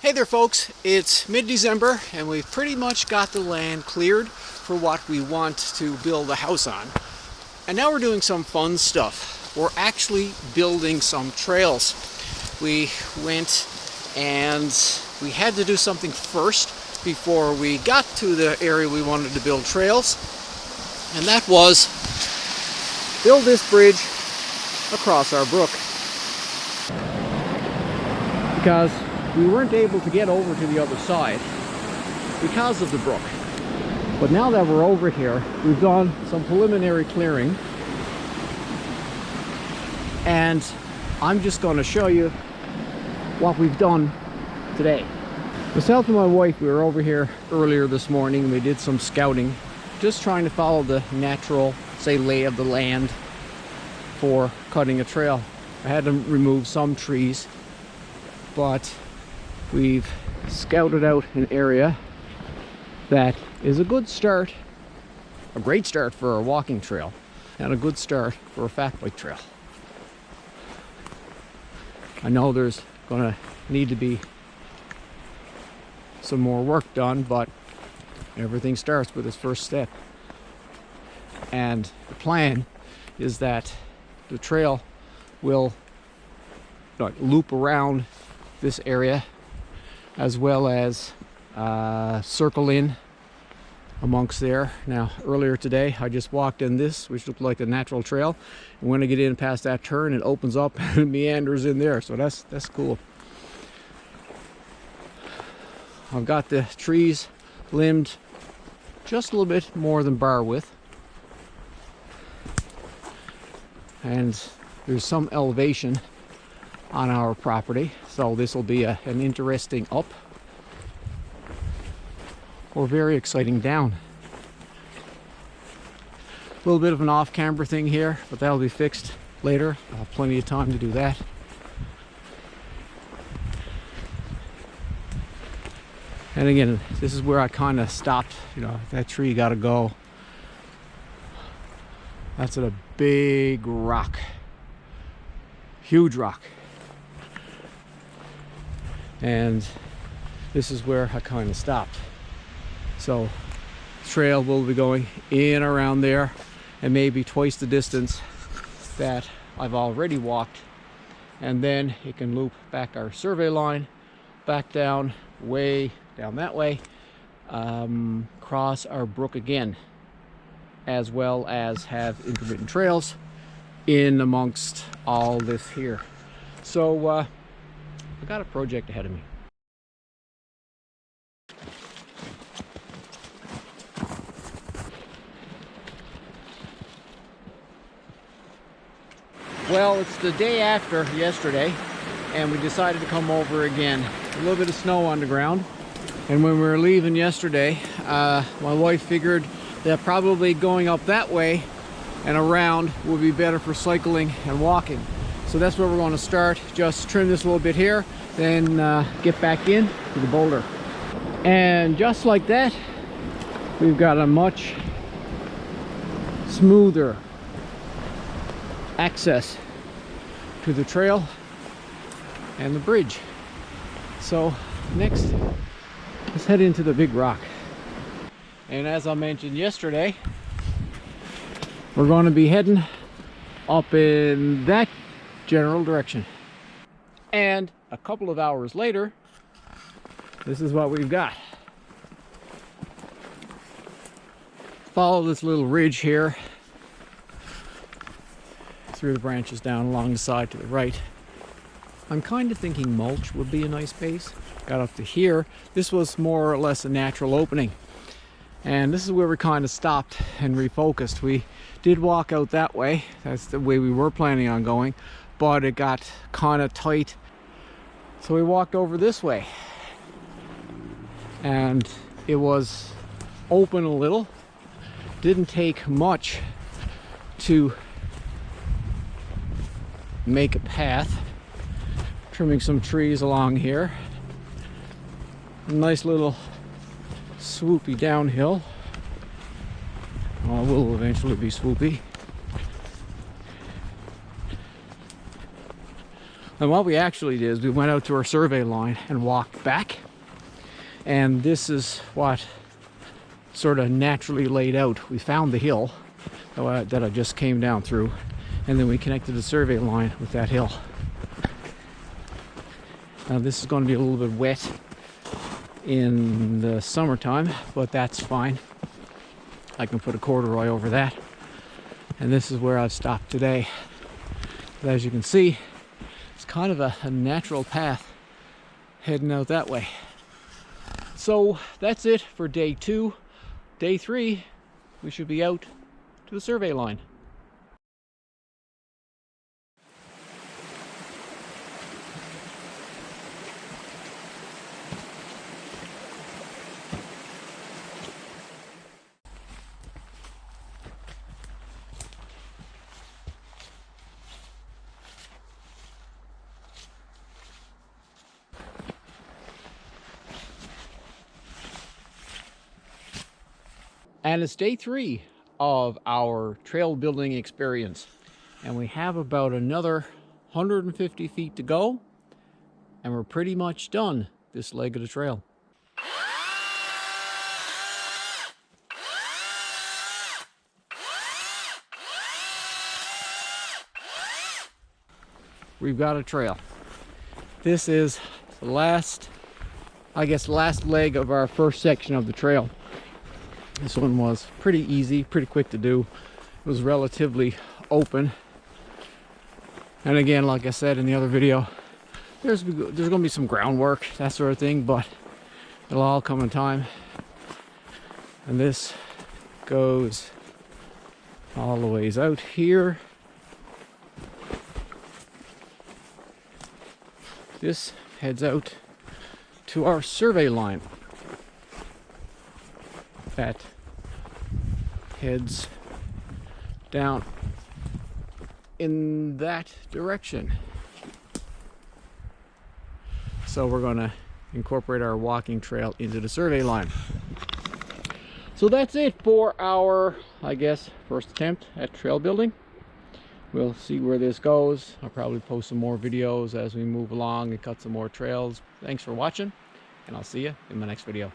Hey there folks, it's mid-December and we've pretty much got the land cleared for what we want to build a house on. And now we're doing some fun stuff. We're actually building some trails. We went and we had to do something first before we got to the area we wanted to build trails. And that was build this bridge across our brook. Because we weren't able to get over to the other side because of the brook. But now that we're over here, we've done some preliminary clearing. And I'm just going to show you what we've done today. Myself and my wife, we were over here earlier this morning and we did some scouting, just trying to follow the natural, say, lay of the land for cutting a trail. I had to remove some trees, but we've scouted out an area that is a good start, a great start for a walking trail, and a good start for a fat bike trail. I know there's going to need to be some more work done, but everything starts with its first step. And the plan is that the trail will loop around this area, as well as circle in amongst there. Now, earlier today I just walked in this, which looked like a natural trail, and when I get in past that turn, it opens up and meanders in there, so that's cool. I've got the trees limbed just a little bit more than bar width, and there's some elevation on our property, so this will be an interesting up or very exciting down. A little bit of an off-camber thing here, but that'll be fixed later. I'll have plenty of time to do that. And again, this is where I kind of stopped. That tree got to go. That's a big rock, huge rock. And this is where I kind of stopped. So trail will be going in around there and maybe twice the distance that I've already walked, and then it can loop back our survey line back down, way down that way, cross our brook again, as well as have intermittent trails in amongst all this here. So I've got a project ahead of me. Well, it's the day after yesterday, and we decided to come over again. A little bit of snow on the ground, and when we were leaving yesterday, my wife figured that probably going up that way and around would be better for cycling and walking. So that's where we're going to start. Just trim this a little bit here, then get back in to the boulder. And just like that, we've got a much smoother access to the trail and the bridge. So next, let's head into the big rock. And as I mentioned yesterday, we're going to be heading up in that general direction. And a couple of hours later, this is what we've got. Follow this little ridge here through the branches down along the side to the right. I'm kind of thinking mulch would be a nice base. Got up to here. This was more or less a natural opening. And this is where we kind of stopped and refocused. We did walk out that way. That's the way we were planning on going, but it got kind of tight. So we walked over this way. And it was open a little. Didn't take much to make a path. Trimming some trees along here. A nice little swoopy downhill. Well, it will eventually be swoopy. And what we actually did is we went out to our survey line and walked back. And this is what sort of naturally laid out. We found the hill that I just came down through, and then we connected the survey line with that hill. Now this is going to be a little bit wet in the summertime, but that's fine. I can put a corduroy over that. And this is where I've stopped today. But as you can see, it's kind of a natural path heading out that way. So that's it for day 2. Day 3, we should be out to the survey line. And it's day 3 of our trail building experience. And we have about another 150 feet to go. And we're pretty much done this leg of the trail. We've got a trail. This is the last leg of our first section of the trail. This one was pretty easy, pretty quick to do. It was relatively open. And again, like I said in the other video, there's going to be some groundwork, that sort of thing, but it'll all come in time. And this goes all the ways out here. This heads out to our survey line. That heads down in that direction. So we're going to incorporate our walking trail into the survey line. So that's it for our, I guess, first attempt at trail building. We'll see where this goes. I'll probably post some more videos as we move along and cut some more trails. Thanks for watching, and I'll see you in my next video.